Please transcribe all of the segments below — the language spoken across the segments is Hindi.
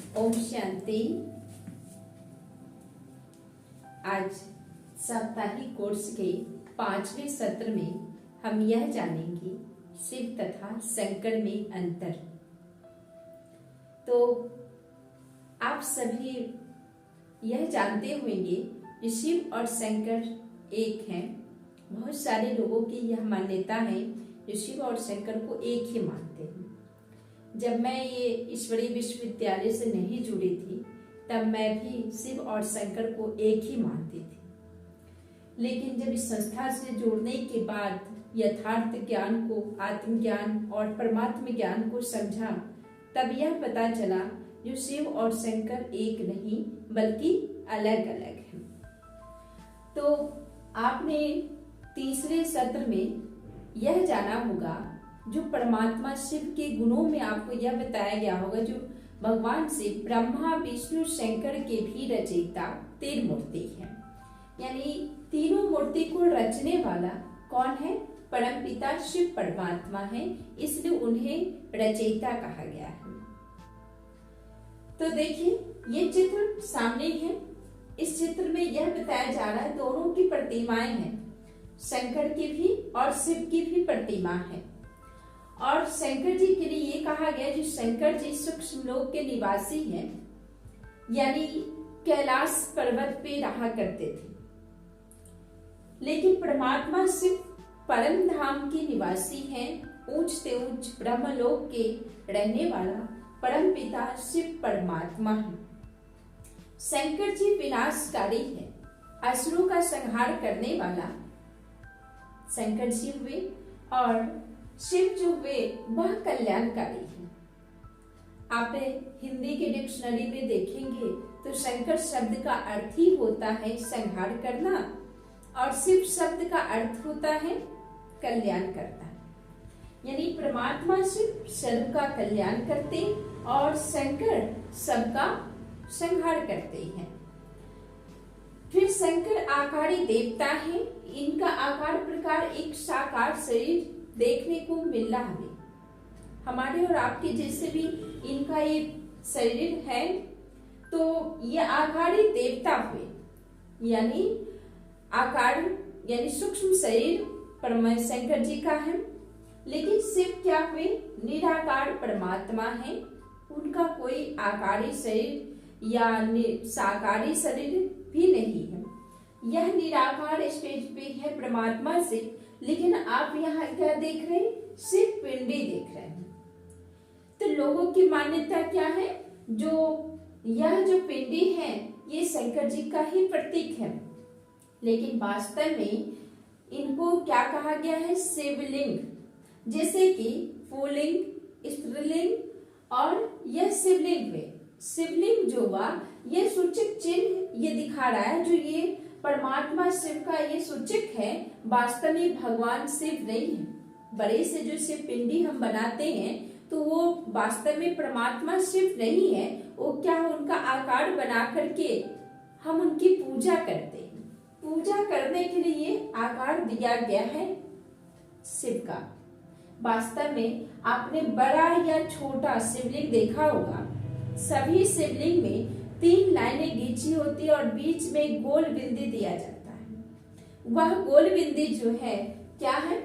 ओम शांति। आज साप्ताहिक कोर्स के 5वें सत्र में हम यह जानेंगे शिव तथा शंकर में अंतर। तो आप सभी यह जानते होंगे कि शिव और शंकर एक हैं। बहुत सारे लोगों की यह मान्यता है कि शिव और शंकर को एक ही मानते हैं। जब मैं ये ईश्वरीय विश्वविद्यालय से नहीं जुड़ी थी तब मैं भी शिव और शंकर को एक ही मानती थी, लेकिन जब इस संस्था से जुड़ने के बाद यथार्थ ज्ञान को, आत्मज्ञान और परमात्म ज्ञान को समझा, तब यह पता चला जो शिव और शंकर एक नहीं बल्कि अलग अलग हैं। तो आपने तीसरे सत्र में यह जाना होगा जो परमात्मा शिव के गुणों में आपको यह बताया गया होगा, जो भगवान शिव ब्रह्मा विष्णु शंकर के भी रचयिता 3 मूर्ति है। यानी तीनों मूर्ति को रचने वाला कौन है? परमपिता शिव परमात्मा है, इसलिए उन्हें रचयिता कहा गया है। तो देखिए ये चित्र सामने है। इस चित्र में यह बताया जा रहा है दोनों की प्रतिमाएं हैं, शंकर की भी और शिव की भी प्रतिमा है। और शंकर जी के लिए ये कहा गया जो शंकर जी सूक्ष्म लोक के निवासी हैं, यानी कैलाश पर्वत पे रहा करते थे। लेकिन परमात्मा शिव परम धाम के निवासी हैं, ऊंच से ऊंच ब्रह्मलोक के रहने वाला परम पिता शिव परमात्मा है। शंकर जी विनाशकारी है, असुरों का संहार करने वाला शंकर जी हुए, और शिव जो हुए वह कल्याणकारी है। आप हिंदी के डिक्शनरी में देखेंगे तो शंकर शब्द का अर्थ ही होता है संहार करना, और शिव शब्द का अर्थ होता है कल्याण करना। यानी परमात्मा शिव सबका कल्याण करते और शंकर सबका संहार करते हैं। फिर शंकर आकारी देवता है। इनका आकार प्रकार एक साकार शरीर देखने को मिल रहा है। हमारे और आपके जैसे भी इनका ये शरीर है, तो ये आकारी देवता हुए, यानी आकार यानी सूक्ष्म शरीर शंकर जी का है। लेकिन शिव क्या हुए? निराकार परमात्मा है, उनका कोई आकारी शरीर या साकारी शरीर भी नहीं है। यह निराकार स्टेज पे है परमात्मा शिव। लेकिन आप यहाँ क्या देख रहे हैं? शिव पिंडी देख रहे हैं। तो लोगों की मान्यता क्या है? यह जो पिंडी है ये शंकर जी का ही प्रतीक है, लेकिन वास्तव में इनको क्या कहा गया है? शिवलिंग। जैसे कि पुल्लिंग, स्त्रीलिंग और यह शिवलिंग हुए। शिवलिंग जो हुआ यह सूचक चिन्ह ये दिखा रहा है, जो ये परमात्मा शिव का ये सूचक है, वास्तव में भगवान शिव नहीं है। बड़े से जो शिव पिंडी हम बनाते हैं तो वो वास्तव में परमात्मा शिव नहीं है। वो क्या है? उनका आकार बना करके हम उनकी पूजा करते हैं। पूजा करने के लिए आकार दिया गया है शिव का। वास्तव में आपने बड़ा या छोटा शिवलिंग देखा होगा। सभी शिवलिंग में 3 लाइनें खींची होती है और बीच में गोल बिंदी दिया जाता है। वह गोल बिंदी जो है क्या है?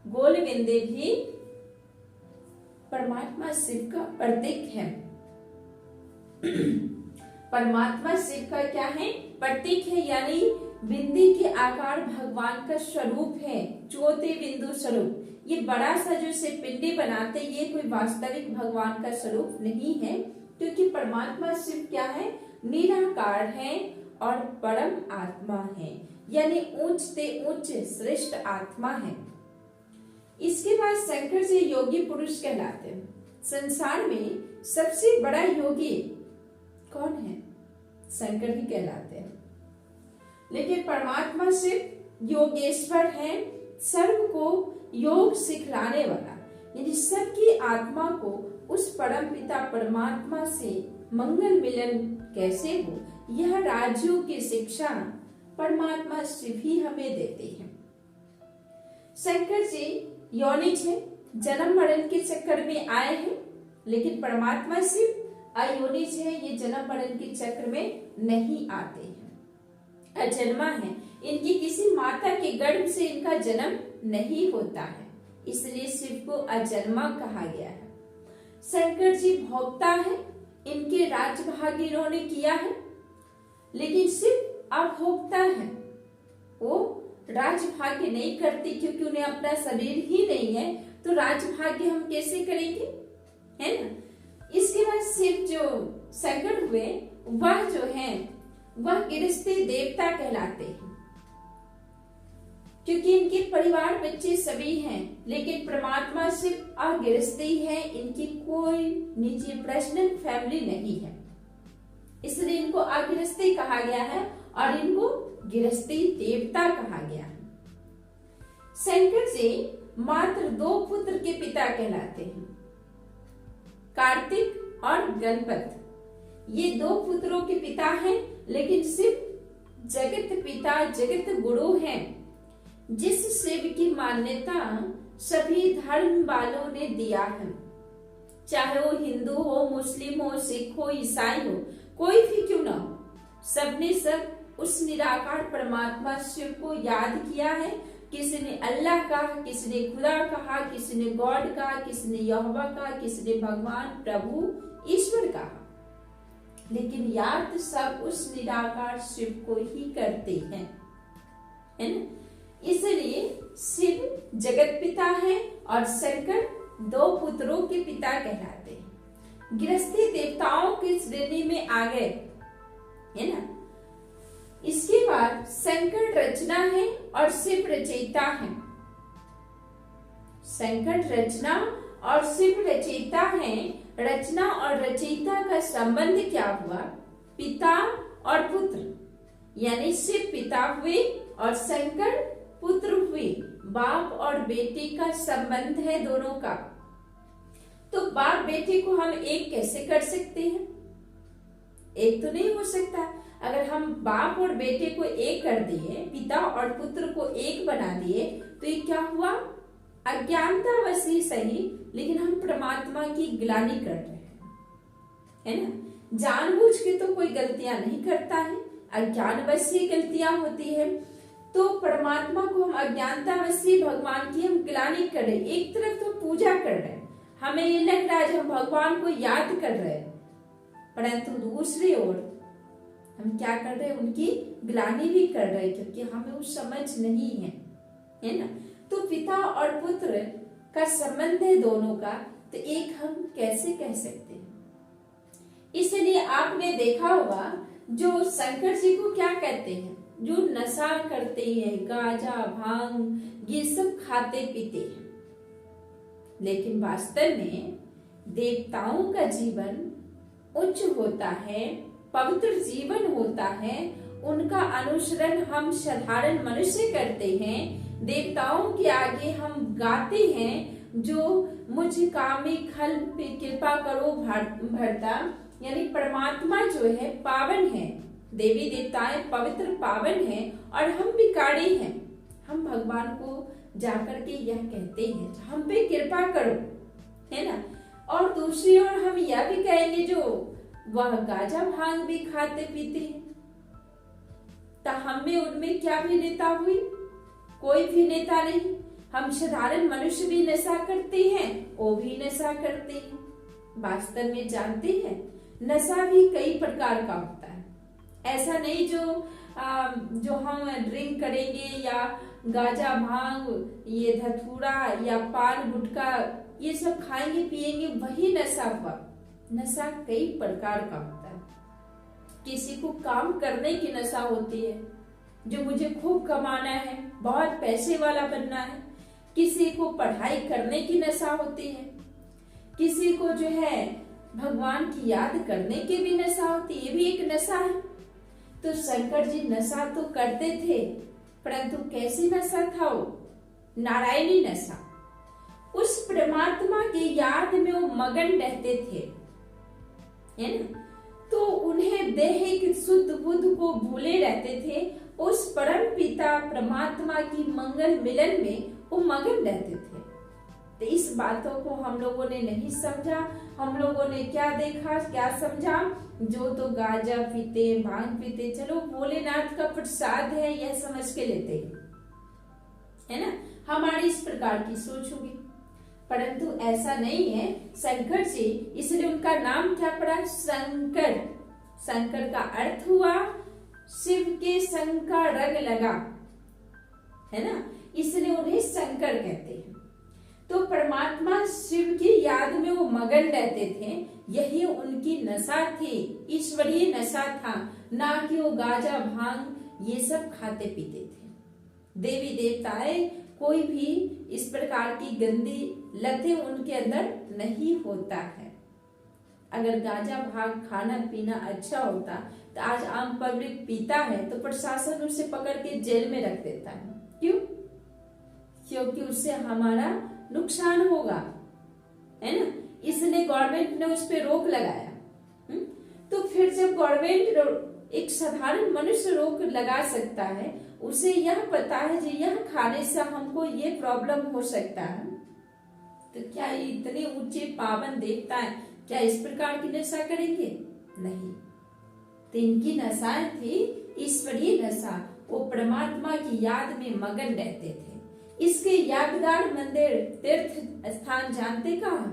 गोल बिंदी भी परमात्मा शिव का प्रतीक है। परमात्मा शिव का क्या है? प्रतीक है, यानी बिंदी के आकार भगवान का स्वरूप है, ज्योति बिंदु स्वरूप। ये बड़ा सा जो शिव पिंडी बनाते ये कोई वास्तविक भगवान का स्वरूप नहीं है, क्योंकि परमात्मा शिव क्या है? निराकार है और परम आत्मा है, यानी उच्च से उच्च श्रेष्ठ आत्मा है। इसके बाद शंकर जी योगी पुरुष कहलाते हैं। संसार में सबसे बड़ा योगी कौन है? शंकर ही कहलाते हैं। लेकिन परमात्मा शिव योगेश्वर है, सर्व को योग सिखलाने वाला, यानी सबकी आत्मा को उस परम पिता परमात्मा से मंगल मिलन कैसे हो, यह राजयोग की शिक्षा परमात्मा शिव ही हमें देते हैं। शंकर जी योनिज है, जन्म मरण के चक्कर में आए हैं, लेकिन परमात्मा शिव अयोनिज है, ये जन्म मरण के चक्र में नहीं आते हैं, अजन्मा है, इनकी किसी माता के गर्भ से इनका जन्म नहीं होता है, इसलिए शिव को अजन्मा कहा गया है। शंकर जी भोक्ता है, इनके राजभाग्य इन्होंने किया है, लेकिन शिव अभोक्ता है, वो राजभाग्य नहीं करते क्योंकि उन्हें अपना शरीर ही नहीं है, तो राजभाग्य हम कैसे करेंगे, है ना। इसके बाद शिव जो शंकर हुए वह जो है वह गृहस्थी देवता कहलाते हैं, क्योंकि इनके परिवार बच्चे सभी हैं, लेकिन परमात्मा शिव अगृहस्थी है, इनकी कोई निजी पर्सनल फैमिली नहीं है, इसलिए इनको अगृहस्थी कहा गया है और इनको गृहस्थी देवता कहा गया है। शंकर जी मात्र 2 पुत्र के पिता कहलाते हैं, कार्तिक और गणपत, ये 2 पुत्रों के पिता हैं, लेकिन शिव जगत पिता जगत गुरु हैं, जिस शिव की मान्यता सभी धर्म वालों ने दिया है, चाहे वो हिंदू हो, मुस्लिम हो, सिख हो, ईसाई हो, कोई भी क्यों ना हो, सबने सब उस निराकार परमात्मा शिव को याद किया है। किसी ने अल्लाह कहा, किसी ने खुदा कहा, किसी ने गॉड कहा, किसी ने यहोवा कहा, किसी ने भगवान प्रभु ईश्वर कहा, लेकिन याद सब उस निराकार शिव को ही करते हैं, है ना। इसलिए शिव जगत पिता है और शंकर 2 पुत्रों के पिता कहलाते हैं, गृहस्थी देवताओं की श्रेणी में आ गए, है ना। इसके बाद शंकर रचना है और शिव रचयिता है। शंकर रचना और शिव रचयिता है। रचना और रचयिता का संबंध क्या हुआ, पिता और पुत्र, यानी शिव पिता हुए और शंकर पुत्र हुए, बाप और बेटे का संबंध है दोनों का। तो बाप बेटे को हम एक कैसे कर सकते हैं, एक तो नहीं हो सकता। अगर हम बाप और बेटे को एक कर दिए, पिता और पुत्र को एक बना दिए, तो ये क्या हुआ, अज्ञानता वश ही सही, लेकिन हम परमात्मा की गिलानी कर रहे हैं, है ना। जानबूझ के तो कोई गलतियां नहीं करता है, अज्ञान वश ही गलतियां होती है, तो परमात्मा को हम अज्ञानता वश ही भगवान की हम गिलानी कर रहे। एक तरफ तो पूजा कर रहे हैं, हमें ये लग रहा है हम भगवान को याद कर रहे हैं, परंतु दूसरी ओर हम क्या कर रहे हैं, उनकी गिलानी भी कर रहे हैं, क्योंकि हमें वो समझ नहीं है ना। तो पिता और पुत्र का संबंध है दोनों का, तो एक हम कैसे कह सकते हैं। इसलिए आपने देखा होगा जो शंकर जी को क्या कहते हैं, जो नशा करते हैं, गांजा भांग ये सब खाते पीते हैं, लेकिन वास्तव में देवताओं का जीवन उच्च होता है, पवित्र जीवन होता है, उनका अनुसरण हम साधारण मनुष्य करते हैं। देवताओं के आगे हम गाते हैं, जो मुझ कामी खल पे कृपा करो भरता, यानी परमात्मा जो है पावन है, देवी देवताएं पवित्र पावन हैं और हम भिखारी हैं। हम भगवान को जाकर के यह कहते हैं हम पे कृपा करो, है ना। और दूसरी ओर हम यह भी कहेंगे जो वह गांजा भांग भी खाते पीते हैं, तो हमें उनमें क्या भिन्नता हुई, कोई भिन्नता नहीं। हम साधारण मनुष्य भी नशा करते हैं, वो भी नशा करते हैं। वास्तव में जानते हैं नशा भी कई प्रकार का होता है, ऐसा नहीं जो हम ड्रिंक करेंगे या गांजा भांग ये धतूरा या पान गुटखा ये सब खाएंगे पिएंगे वही नशा हुआ। नशा कई प्रकार का होता है। किसी को काम करने की नशा होती है, जो मुझे खूब कमाना है, बहुत पैसे वाला बनना है। किसी को पढ़ाई करने की नशा होती है, किसी को जो है भगवान की याद करने की भी नशा होती है, ये भी एक नशा है। तो शंकर जी नशा तो करते थे, परंतु कैसी नशा था वो, नारायणी नशा। उस परमात्मा की याद में वो मगन रहते थे, है ना। तो उन्हें देहिक शुद्ध बुद्ध को भूले रहते थे, उस परम पिता परमात्मा की मंगल मिलन में वो मगन रहते थे। तो इस बातों को हम लोगों ने नहीं समझा, हम लोगों ने क्या देखा, क्या समझा, जो तो गांजा पीते, भांग पीते, चलो भोलेनाथ का प्रसाद है यह समझ के लेते हैं, है ना। हमारी इस प्रकार की सोच होगी, परंतु ऐसा नहीं है। शंकर जी, इसलिए उनका नाम क्या पड़ा, शंकर। शंकर का अर्थ हुआ शिव के संग का रंग लगा, है ना, इसलिए उन्हें शंकर कहते हैं। तो परमात्मा शिव की याद में वो मगन रहते थे, यही उनकी नशा थी, ईश्वरीय नशा था, ना कि वो गांजा भांग ये सब खाते पीते थे। देवी देवताएं कोई भी इस प्रकार की गंदी लतें उनके अंदर नहीं होता है। अगर गांजा भांग खाना पीना अच्छा होता तो आज आम पब्लिक पीता है तो प्रशासन उसे पकड़ के जेल में रख देता है। क्यों? क्योंकि उससे हमारा नुकसान होगा, है ना, इसलिए गवर्नमेंट ने उस पर रोक लगाया। तो फिर जब गवर्नमेंट एक साधारण मनुष्य रोक लगा सकता है, उसे यह पता है कि यह खाने से हमको ये प्रॉब्लम हो सकता है, तो क्या इतने ऊंचे पावन देवता है क्या इस प्रकार की नशा करेंगे? नहीं। तो इनकी नशा थी ईश्वरीय नशा, वो परमात्मा की याद में मगन रहते थे। इसके यादगार मंदिर तीर्थ स्थान जानते कहाँ?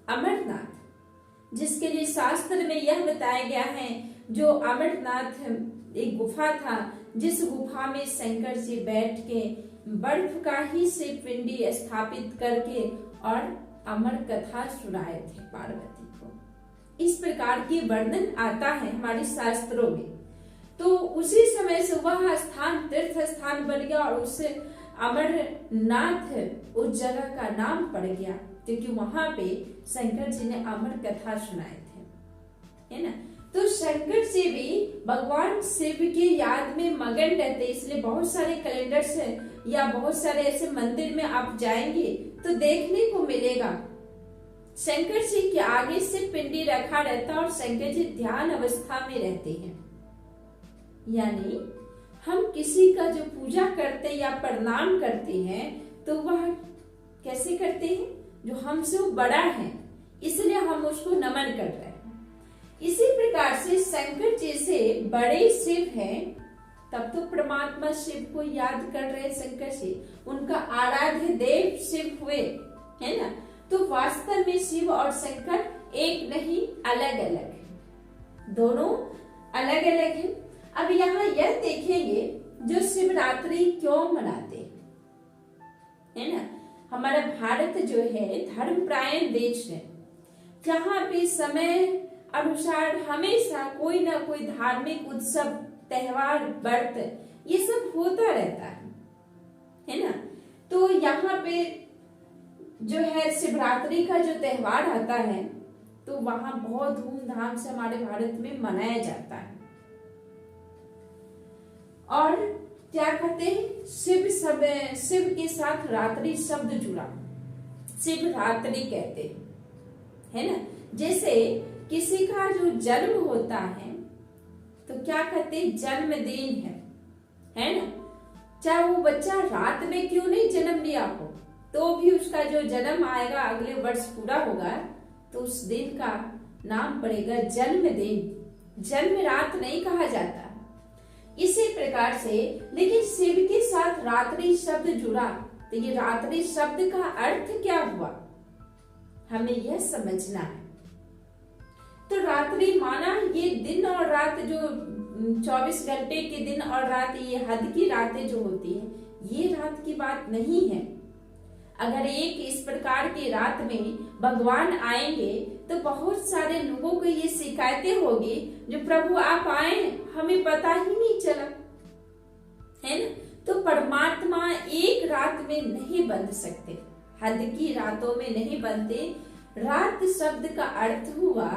अमरनाथ, जिसके लिए शास्त्र में यह बताया गया है, जो अमरनाथ एक गुफा था, जिस गुफा में शंकर जी बैठ के बर्फ का ही से पिंडी स्थापित करके और अमर कथा सुनाए थे पार्वती को। इस प्रकार की वर्णन आता है हमारे शास्त्रों में। तो उसी समय से वह स्थान तीर्थ स्थान बन गया और उससे अमरनाथ उस जगह का नाम पड़ गया, क्योंकि वहां पे शंकर जी ने अमर कथा सुनाए थे, है ना। तो शंकर जी भी भगवान शिव की याद में मगन रहते, इसलिए बहुत सारे कैलेंडर्स या बहुत सारे ऐसे मंदिर में आप जाएंगे तो देखने को मिलेगा शंकर जी के आगे से पिंडी रखा रहता और शंकर जी ध्यान अवस्था में रहते हैं। यानी हम किसी का जो पूजा करते या प्रणाम करते हैं तो वह कैसे करते हैं? जो हमसे बड़ा है, इसलिए हम उसको नमन कर रहे हैं। इसी प्रकार से शंकर जी से बड़े शिव हैं, तब तो परमात्मा शिव को याद कर रहे शंकर जी, उनका आराध्य देव शिव हुए, है ना। तो वास्तव में शिव और शंकर एक नहीं, अलग अलग है, दोनों अलग अलग है। अब यहाँ यह देखेंगे जो शिवरात्रि क्यों मनाते हैं, है ना। हमारा भारत जो है धर्मप्रायण देश है, जहाँ पे समय अनुसार हमेशा कोई ना कोई धार्मिक उत्सव, त्योहार, व्रत ये सब होता रहता है ना। तो यहाँ पे जो है शिवरात्रि का जो त्योहार आता है तो वहां बहुत धूमधाम से हमारे भारत में मनाया जाता है। और क्या कहते हैं, शिव के साथ रात्रि शब्द जुड़ा, शिवरात्रि कहते हैं, है ना। जैसे किसी का जो जन्म होता है तो क्या कहते हैं, जन्मदिन है ना। चाहे वो बच्चा रात में क्यों नहीं जन्म लिया हो, तो भी उसका जो जन्म आएगा, अगले वर्ष पूरा होगा, तो उस दिन का नाम पड़ेगा जन्मदिन। जन्म रात नहीं कहा जाता। इसी प्रकार से लेकिन शिव के साथ रात्रि शब्द जुड़ा, तो ये रात्रि शब्द का अर्थ क्या हुआ, हमें यह समझना है। तो रात्रि माना ये दिन और रात, जो 24 घंटे के दिन और रात, ये हद की रातें जो होती है, ये रात की बात नहीं है। अगर एक इस प्रकार की रात में भगवान आएंगे तो बहुत सारे लोगों को ये शिकायतें होगी, जो प्रभु आप आए हमें पता ही नहीं चला, है ना। तो परमात्मा एक रात में नहीं बंध सकते, हद की रातों में नहीं बनते। रात शब्द का अर्थ हुआ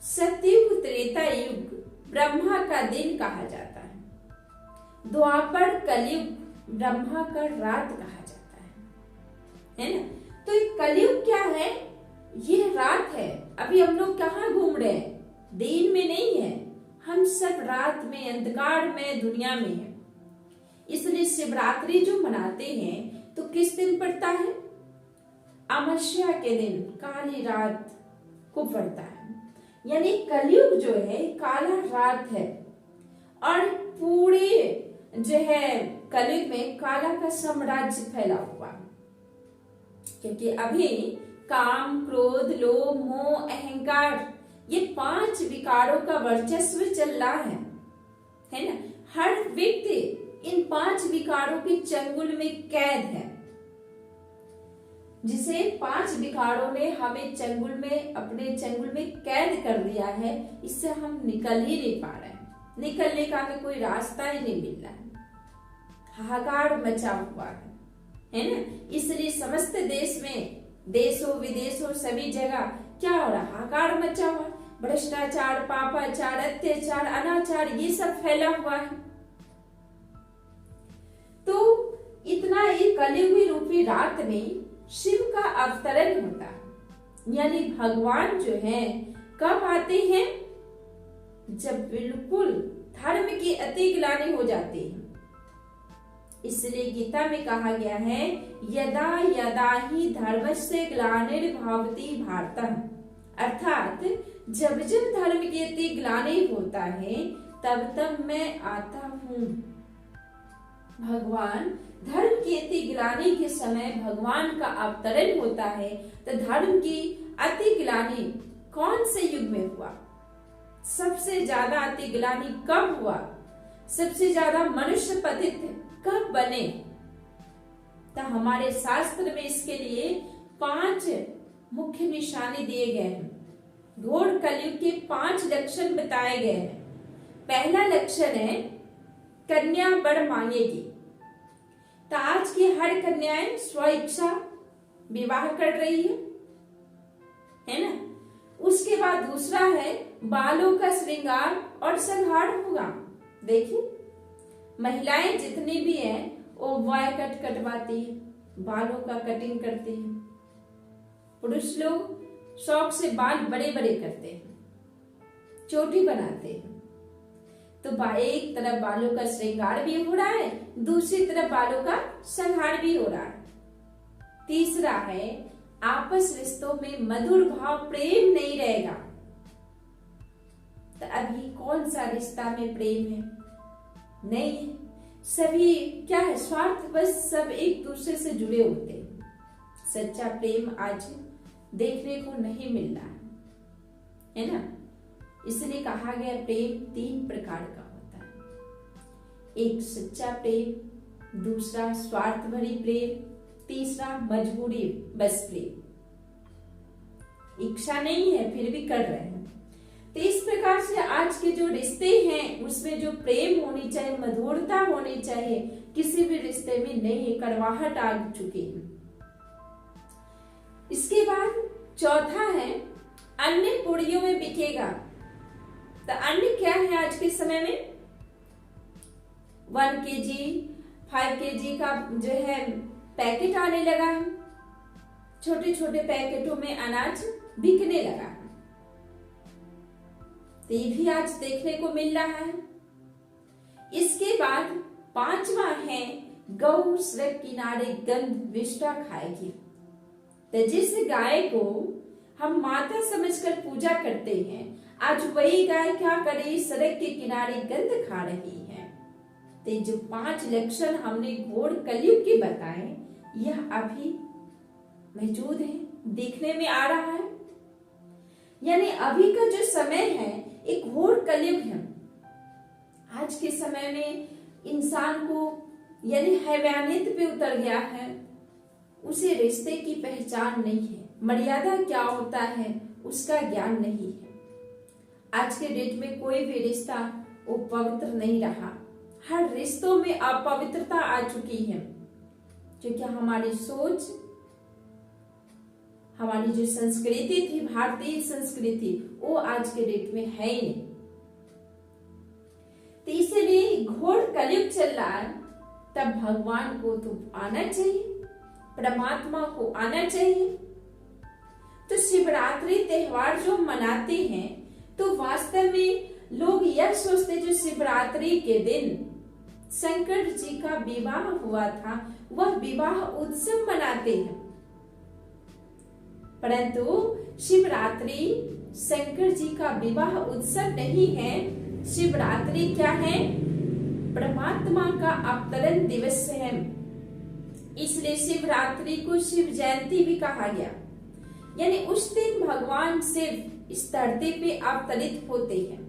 सतयुग, त्रेता युग, ब्रह्मा का दिन कहा जाता है। द्वापर, कलयुग ब्रह्मा का रात कहा जाता है ना। तो कलयुग क्या है, ये रात है। अभी हम लोग कहाँ घूम रहे हैं, दिन में नहीं है, हम सब रात में, अंधकार में, दुनिया में है। इसलिए शिवरात्रि जो मनाते हैं तो किस दिन पड़ता है, अमावस्या के दिन काली रात को पड़ता है। यानी कलयुग जो है काला रात है और पूरे जो है कलयुग में काला का साम्राज्य फैला हुआ, क्योंकि अभी काम, क्रोध, लोभ, मोह, अहंकार, ये 5 विकारों का वर्चस्व चल रहा है ना। हर व्यक्ति इन 5 विकारों के चंगुल में कैद है, जिसे 5 विकारों ने हमें चंगुल में, अपने चंगुल में कैद कर दिया है। इससे हम निकल ही नहीं पा रहे हैं, निकलने का हमें कोई रास्ता ही नहीं मिल रहा है। हाहाकार मचा हुआ है ना। इसलिए समस्त देश में, देशों विदेशों सभी जगह क्या हो रहा है, हाहाकार मचा हुआ। भ्रष्टाचार, पापाचार, अत्याचार, अनाचार, ये सब फैला हुआ है। तो इतना ये कलयुगी रूपी रात में शिव का अवतरण होता है। यानी भगवान जो है कब आते हैं, जब बिल्कुल धर्म की अति ग्लानि हो जाती है। इसलिए गीता में कहा गया है, यदा यदा ही धर्मस्य ग्लानिर्भवति भारतम, अर्थात जब जब धर्म की अति ग्लानि होता है तब तब मैं आता हूँ। भगवान धर्म की अति ग्लानि के समय भगवान का अवतरण होता है। तो धर्म की अति ग्लानि कौन से युग में हुआ, सबसे ज्यादा अति ग्लानि कब हुआ, सबसे ज्यादा मनुष्य पतित कब बने। तो हमारे शास्त्र में इसके लिए 5 मुख्य निशाने दिए गए हैं। घोर कलयुग के 5 लक्षण बताए गए हैं। पहला लक्षण है कन्या वर मांगेगी। तो आज की हर कन्याएं स्व इच्छा विवाह कर रही है ना। उसके बाद दूसरा है बालों का श्रृंगार और संहार होगा। देखिए महिलाएं जितनी भी हैं वो वाय कट कटवाती है, बालों का कटिंग करती है। पुरुष लोग शौक से बाल बड़े बड़े करते हैं, चोटी बनाते हैं। तो एक तरफ बालों का श्रृंगार भी हो रहा है, दूसरी तरफ बालों का संहार भी हो रहा है। तीसरा है आपस रिश्तों में मधुर भाव, प्रेम नहीं रहेगा। तो अभी कौन सा रिश्ता में प्रेम है, नहीं है। सभी क्या है, स्वार्थ बस, सब एक दूसरे से जुड़े होते हैं। सच्चा प्रेम आज देखने को नहीं मिल रहा है ना। इसलिए कहा गया प्रेम 3 प्रकार का होता है। एक सच्चा प्रेम, दूसरा स्वार्थ भरी प्रेम, तीसरा मजबूरी बस प्रेम, इच्छा नहीं है फिर भी कर रहे हैं। तो इस प्रकार से आज के जो रिश्ते हैं उसमें जो प्रेम होनी चाहिए, मधुरता होनी चाहिए, किसी भी रिश्ते में नहीं है, कड़वाहट आ चुकी है। इसके बाद चौथा है अन्य पुड़ियों में बिकेगा। तो अन्य क्या है आज के समय में, 1 kg 5 kg का जो है पैकेट आने लगा है। छोटे छोटे पैकेटों में अनाज बिकने लगा है। तो ये भी आज देखने को मिल रहा है। इसके बाद 5वां है गौ सड़क किनारे गंध विष्टा खाएगी। तो जिस गाय को हम माता समझकर पूजा करते हैं, आज वही गाय क्या करे, सड़क के किनारे गंध खा रही है। तो जो 5 लक्षण हमने घोर कलयुग के बताए, यह अभी मौजूद है, देखने में आ रहा है। यानी अभी का जो समय है एक घोर कलयुग है। आज के समय में इंसान को यानी हैवानियत पे उतर गया है। उसे रिश्ते की पहचान नहीं है, मर्यादा क्या होता है उसका ज्ञान नहीं है। आज के डेट में कोई भी रिश्ता वो पवित्र नहीं रहा। हर रिश्तों में अपवित्रता आ चुकी है, क्योंकि हमारी सोच, हमारी जो संस्कृति थी, भारतीय संस्कृति, वो आज के डेट में है ही नहीं। तो इसलिए घोर कलयुग चल रहा है, तब भगवान को तो आना चाहिए, परमात्मा को आना चाहिए। तो शिवरात्रि त्योहार जो मनाते हैं, तो वास्तव में लोग यह सोचते जो शिवरात्रि के दिन शंकर जी का विवाह हुआ था, वह विवाह उत्सव मनाते हैं। परंतु शिवरात्रि शंकर जी का विवाह उत्सव नहीं है। शिवरात्रि क्या है? परमात्मा का अवतरण दिवस है। इसलिए शिवरात्रि को शिव जयंती भी कहा गया। यानी उस दिन भगवान शिव इस धरती पे अवतरित होते हैं।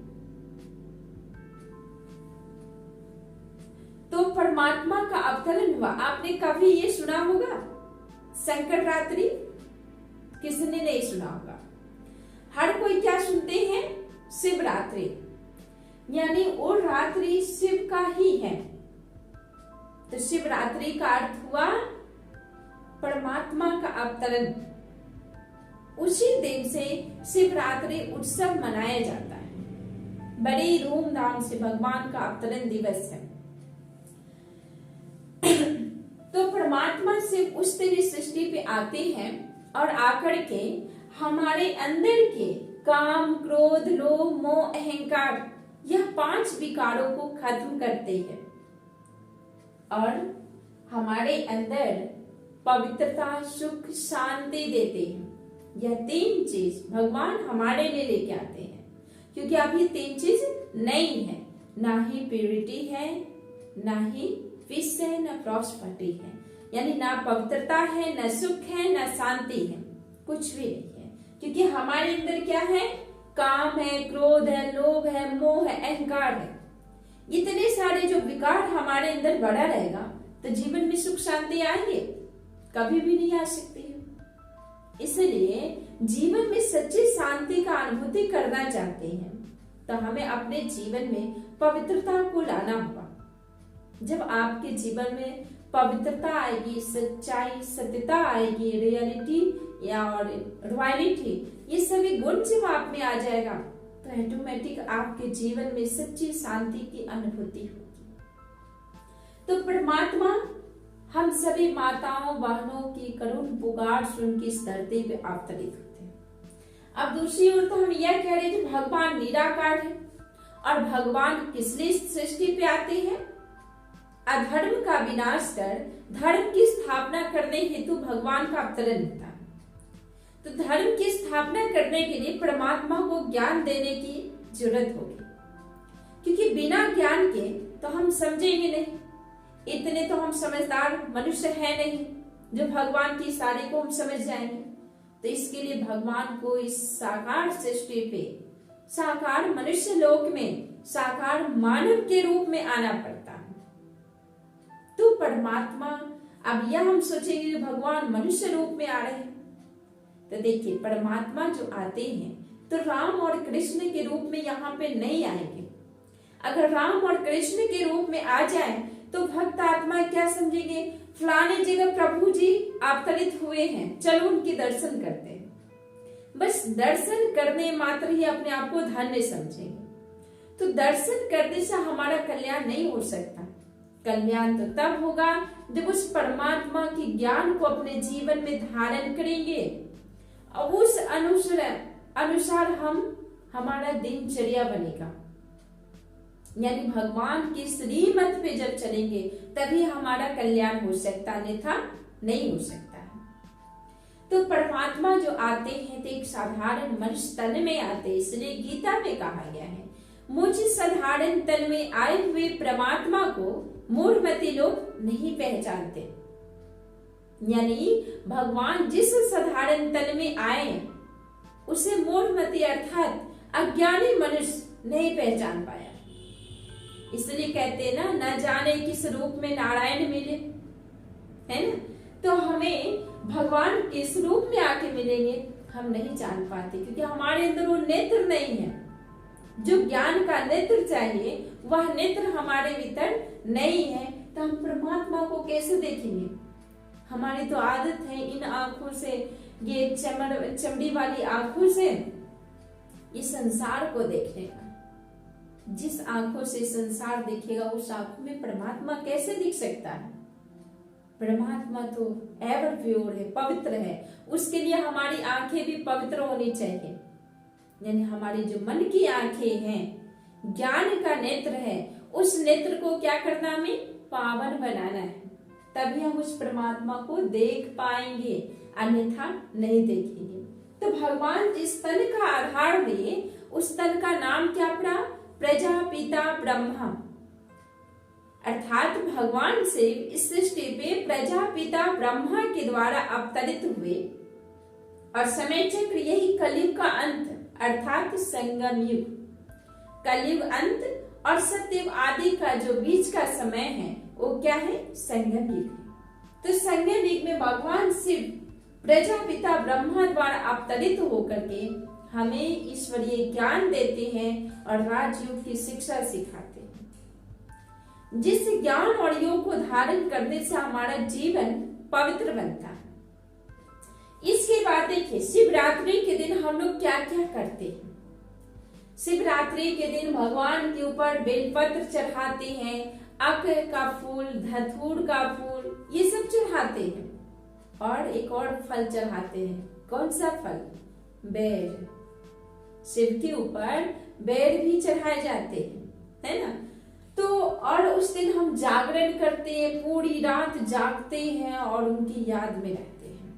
तो परमात्मा का अवतरण हुआ। आपने कभी ये सुना होगा संकट रात्रि? किसने नहीं सुना होगा। हर कोई क्या सुनते हैं? शिवरात्रि, यानी वो रात्रि शिव का ही है। तो शिवरात्रि का अर्थ हुआ परमात्मा का अवतरण। उसी दिन से शिवरात्रि उत्सव मनाया जाता है। बड़ी धूमधाम से भगवान का अवतरण दिवस है। तो परमात्मा शिव उस दिन सृष्टि पे आते हैं और आकर के हमारे अंदर के काम, क्रोध, लोभ, मोह, अहंकार, यह 5 विकारों को खत्म करते हैं और हमारे अंदर पवित्रता, सुख, शांति देते हैं। यह 3 चीज भगवान हमारे लिए लेके आते हैं, क्योंकि अभी 3 चीज नहीं है। ना ही प्यूरिटी है, ना ही पीस है, ना प्रॉस्पेरिटी है। यानी ना पवित्रता है, ना सुख है, ना शांति है, कुछ भी नहीं है। क्योंकि हमारे अंदर क्या है? काम है, क्रोध है, लोभ है, मोह है, अहंकार है। इतने सारे जो विकार हमारे अंदर बढ़ा रहेगा तो जीवन में सुख शांति आएंगे? कभी भी नहीं आ सकती है। इसलिए जीवन में सच्ची शांति का अनुभूति करना चाहते हैं तो हमें अपने जीवन में पवित्रता को लाना होगा। जब आपके जीवन में पवित्रता आएगी, सच्चाई, सत्यता आएगी, रियलिटी या और रॉयलिटी, ये सभी गुण जब आप में आ जाएगा तो ऑटोमेटिक आपके जीवन में सच्ची शांति की अनुभूति होगी। तो परमात्मा हम सभी माताओं बहनों की करुण पुकार सुन के इस धरती पे अवतरित होते हैं। अब दूसरी ओर तो हम यह कह रहे हैं कि भगवान निराकार है और भगवान किस लिए सृष्टि पे आते हैं? अधर्म का विनाश कर धर्म की स्थापना करने हेतु भगवान का अवतरण होता है। तो धर्म की स्थापना करने के लिए परमात्मा को ज्ञान देने की जरूरत होगी, क्योंकि बिना ज्ञान के तो हम समझेंगे नहीं। इतने तो हम समझदार मनुष्य है नहीं जो भगवान की इशारे को हम समझ जाएंगे। तो इसके लिए भगवान को इस साकार सृष्टि पे, साकार मनुष्य लोक में साकार मानव के रूप में आना पड़ता है। तो परमात्मा, अब यह हम सोचेंगे भगवान मनुष्य रूप में आ रहे हैं, तो देखिए परमात्मा जो आते हैं तो राम और कृष्ण के रूप में यहाँ पे नहीं आएंगे। अगर राम और कृष्ण के रूप में आ जाए तो भक्त आत्मा क्या समझेंगे? फलाने जगह प्रभु जी अवतरित हुए हैं, चलो उनके दर्शन करते हैं। बस दर्शन करने मात्र ही अपने आप को धन्य समझेंगे। तो दर्शन करने से हमारा कल्याण नहीं हो सकता। कल्याण तो तब होगा जब उस परमात्मा की ज्ञान को अपने जीवन में धारण करेंगे और उस अनुसार हमारा दिनचर्या बनेगा। यानी भगवान की श्रीमत पे जब चलेंगे तभी हमारा कल्याण हो सकता, अन्यथा नहीं हो सकता है। तो परमात्मा जो आते हैं तो एक साधारण मनुष्य तन में आते, इसलिए गीता में कहा गया है, मुझ साधारण तन में आए हुए परमात्मा को मूढ़मती लोग नहीं पहचानते। यानी भगवान जिस साधारण तन में आए उसे मूढ़मती अर्थात अज्ञानी मनुष्य नहीं पहचान पाया। इसलिए कहते हैं ना, न जाने किस रूप में नारायण मिले, है ना। तो हमें भगवान किस रूप में आके मिलेंगे हम नहीं जान पाते, क्योंकि हमारे अंदर वो नेत्र नहीं है। जो ज्ञान का नेत्र चाहिए वह नेत्र हमारे भीतर नहीं है, तो हम परमात्मा को कैसे देखेंगे? हमारी तो आदत है इन आंखों से, ये चमड़ी वाली आंखों से इस संसार को देखने का। जिस आंखों से संसार दिखेगा उस आंखों में परमात्मा कैसे दिख सकता है? परमात्मा तो एवर प्योर है, पवित्र है। उसके लिए हमारी आंखें भी पवित्र होनी चाहिए। यानी हमारी जो मन की आंखें हैं, ज्ञान का नेत्र है, उस नेत्र को क्या करना, हमें पावन बनाना है। तभी हम उस परमात्मा को देख पाएंगे, अन्यथा नहीं देखेंगे। तो भगवान जिस तन का आधार हुए उस तन का नाम क्या पड़ा? प्रजापिता ब्रह्मा। अर्थात भगवान शिव इस सृष्टि पे प्रजापिता ब्रह्मा के द्वारा अवतरित हुए और समय चक्र यही कलयुग का अंत अर्थात संगम युग, कलयुग अंत और सत्ययुग आदि का जो बीच का समय है वो क्या है? संगम युग है। तो संगम युग में भगवान शिव प्रजापिता ब्रह्मा द्वारा अवतरित होकर के हमें ईश्वरीय ज्ञान देते हैं और राजयोग की शिक्षा सिखाते हैं, जिस ज्ञान और योग को धारण करने से हमारा जीवन पवित्र बनता है। इसके बाद देखिए शिवरात्रि के दिन हम लोग क्या क्या करते हैं। शिवरात्रि के दिन भगवान के ऊपर बेलपत्र चढ़ाते हैं, अक का फूल, धतूर का फूल, ये सब चढ़ाते हैं और एक और फल चढ़ाते हैं। कौन सा फल? बेर। शिव के ऊपर बेर भी चढ़ाए जाते हैं, है ना। तो और उस दिन हम जागरण करते हैं, पूरी रात जागते हैं और उनकी याद में रहते हैं।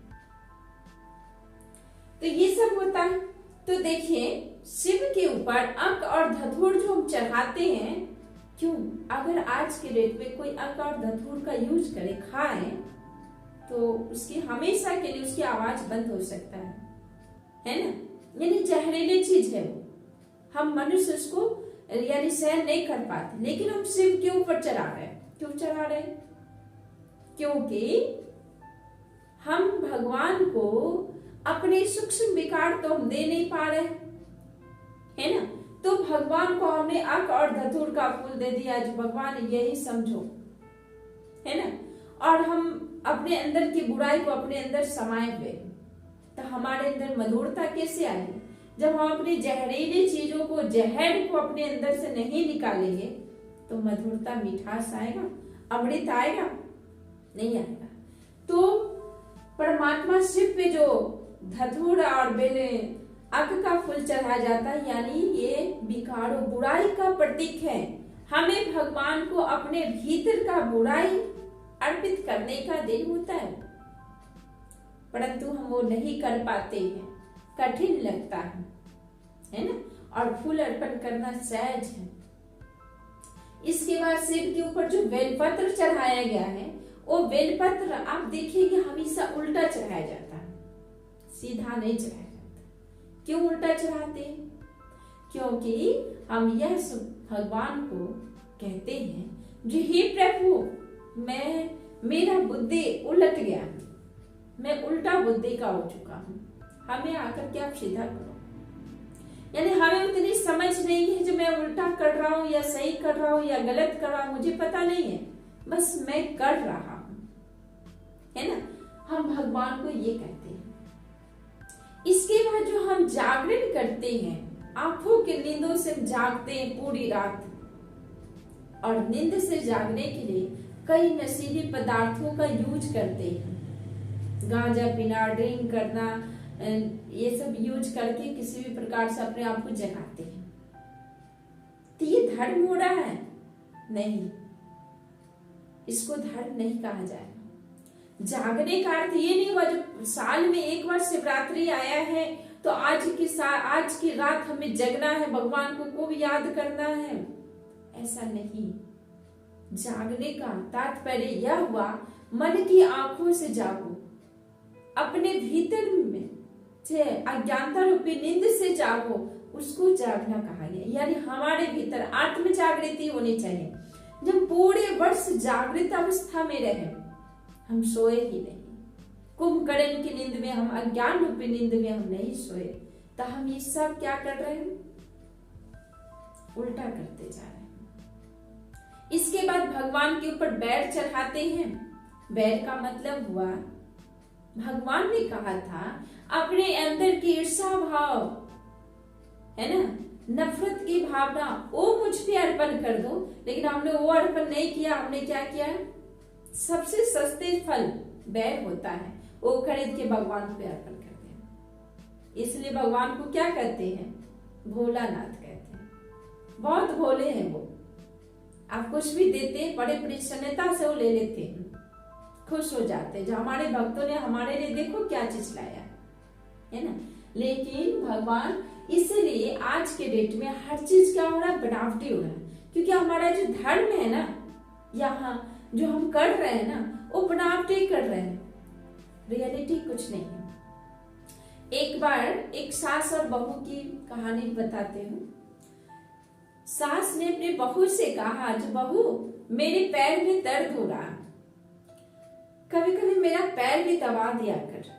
तो ये सब होता है। तो देखिए शिव के ऊपर अंक और धतूर जो हम चढ़ाते हैं, क्यों? अगर आज के डेट में कोई अंक और धतूर का यूज करे, खाए, तो उसकी हमेशा के लिए उसकी आवाज बंद हो सकता है ना। यानी जहरीली चीज है वो, हम मनुष्य उसको यानी सहन नहीं कर पाते, लेकिन हम शिव के ऊपर चढ़ा रहे हैं। क्यों चढ़ा रहे हैं? क्योंकि हम भगवान को अपने सूक्ष्म विकार तो हम दे नहीं पा रहे, है ना। तो भगवान को हमने अक और धतूर का फूल दे दिया, जो भगवान यही समझो, है ना। और हम अपने अंदर की बुराई को अपने अंदर समाये हुए, तो हमारे अंदर मधुरता कैसे आएगी? जब हम अपनी जहरीली चीजों को, जहर को अपने अंदर से नहीं निकालेंगे तो मधुरता, मिठास आएगा, अमृत आएगा? नहीं आएगा। तो परमात्मा शिव पे जो धतूर और बेले अक का फूल चढ़ाया जाता है, यानी ये विकार और बुराई का प्रतीक है। हमें भगवान को अपने भीतर का बुराई अर्पित करने का दिन होता है, परंतु हम वो नहीं कर पाते हैं, कठिन लगता है ना। और फूल अर्पण करना सहज है। इसके बाद शिव के ऊपर जो बेलपत्र चढ़ाया गया है, वो बेलपत्र आप देखिए हमेशा उल्टा चढ़ाया जाता है, सीधा नहीं चढ़ाया जाता। क्यों उल्टा चढ़ाते हैं? क्योंकि हम यह भगवान को कहते हैं, जो हे प्रभु मेरा बुद्धि उलट गया, मैं उल्टा बुद्धि का हो चुका हूँ, हमें आकर के आप सीधा करो। यानी हमें उतनी समझ नहीं है जो मैं उल्टा कर रहा हूँ या सही कर रहा हूँ या गलत कर रहा हूँ, मुझे पता नहीं है, बस मैं कर रहा हूँ, है ना। हम भगवान को ये कहते हैं। इसके बाद जो हम जागरण करते हैं, आंखों के नींदों से जागते हैं पूरी रात, और नींद से जागने के लिए कई नशीले पदार्थों का यूज करते हैं, गांजा पीना, ड्रिंक करना, ये सब यूज करके किसी भी प्रकार से अपने आप को जगाते हैं। तो ये धर्म हो रहा है? नहीं, इसको धर्म नहीं कहा जाएगा। जागने का अर्थ ये नहीं हुआ जो साल में एक बार शिवरात्रि आया है तो आज की रात हमें जगना है, भगवान को भी याद करना है, ऐसा नहीं। जागने का तात्पर्य यह हुआ मन की आंखों से जागो, अपने भीतर में से अज्ञानता रूपी नींद से जागो, उसको जागना कहा गया। यानी हमारे भीतर आत्म जागृति होनी चाहिए। जब पूरे वर्ष जागृत अवस्था में रहे, हम सोए ही नहीं, कुंभकर्ण की नींद में, हम अज्ञान रूपी नींद में हम नहीं सोए, तो हम ये सब क्या कर रहे हैं? उल्टा करते जा रहे हैं। इसके बाद भगवान के ऊपर बैर चढ़ाते हैं। बैर का मतलब हुआ, भगवान ने कहा था अपने अंदर की ईर्ष्या भाव, है ना, नफरत की भावना, वो मुझ पे अर्पण कर दो, लेकिन हमने वो अर्पण नहीं किया। हमने क्या किया? सबसे सस्ते फल बैर होता है, वो खरीद के भगवान पे अर्पण करते हैं। इसलिए भगवान को क्या कहते हैं? भोलानाथ कहते हैं। बहुत भोले हैं वो, आप कुछ भी देते हैं बड़े प्रसन्नता से वो ले लेते हैं, खुश हो जाते हैं। जो हमारे भक्तों ने हमारे लिए देखो क्या चीज लाया है ना। लेकिन भगवान इसलिए आज के डेट में हर चीज क्या हो रहा है, बनावटी हो रहा है, क्योंकि हमारा जो धर्म है ना, यहाँ जो हम कर रहे हैं ना, वो बनावटी कर रहे हैं, रियलिटी कुछ नहीं है। एक बार एक सास और बहू की कहानी बताते हूँ। सास ने अपने बहू से कहा, जो बहू मेरे पैर में दर्द हो रहा, कभी कभी मेरा पैर भी दबा दिया कर।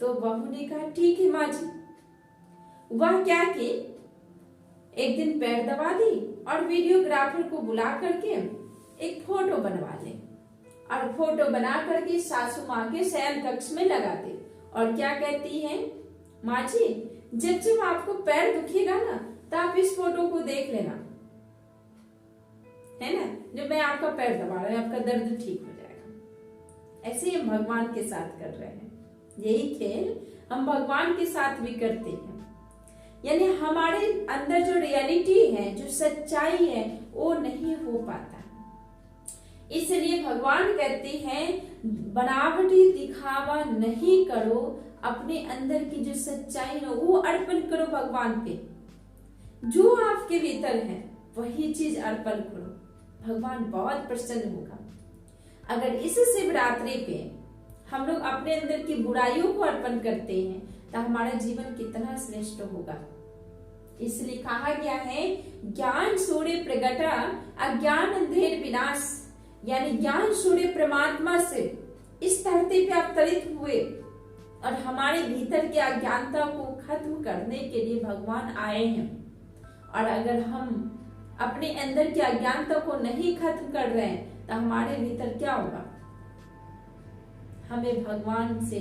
तो बहू ने कहा ठीक है माँ जी। वह क्या की, एक दिन पैर दबा दी और वीडियोग्राफर को बुला करके एक फोटो बनवा ले, और फोटो बना करके सासू माँ के शयन कक्ष में लगा दे। और क्या कहती है, माँ जी जब जब आपको पैर दुखेगा ना, तो आप इस फोटो को देख लेना, है ना, जो मैं आपका पैर दबा रहा हूं, आपका दर्द ठीक हो जाएगा। ऐसे हम भगवान के साथ कर रहे हैं, यही खेल हम भगवान के साथ भी करते हैं। यानी हमारे अंदर जो रियलिटी है, जो सच्चाई है, वो नहीं हो पाता। इसलिए भगवान कहते हैं बनावटी दिखावा नहीं करो, अपने अंदर की जो सच्चाई है वो अर्पण करो भगवान पे। जो आपके भीतर है वही चीज अर्पण करो, भगवान बहुत प्रसन्न होगा। अगर इस शिवरात्रि पे हम लोग अपने अंदर की बुराइयों को अर्पण करते हैं तो हमारा जीवन कितना श्रेष्ठ होगा। इसलिए कहा गया है, ज्ञान सूर्य प्रगटा अज्ञान अंधेर विनाश, यानी ज्ञान सूर्य परमात्मा से इस धरती पे अवतरित हुए और हमारे भीतर की अज्ञानता को खत्म करने के लिए भगवान आए हैं। और अगर हम अपने अंदर की अज्ञानता को नहीं खत्म कर रहे हैं तो हमारे भीतर क्या होगा, हमें भगवान से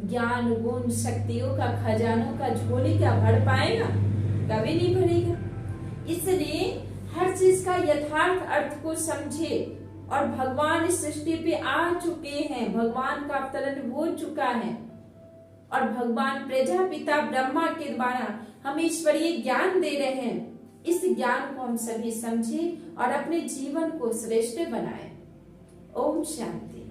ज्ञान गुण शक्तियों का खजानों का झोली क्या भर पाएगा, कभी नहीं भरेगा। इसलिए हर चीज का यथार्थ अर्थ को समझे, और भगवान इस सृष्टि पे आ चुके हैं, भगवान का अवतरण हो चुका है, और भगवान प्रजापिता ब्रह्मा के द्वारा हमें ईश्वरीय ज्ञान दे रहे हैं। इस ज्ञान को हम सभी समझें और अपने जीवन को श्रेष्ठ बनाएं। ओम शांति।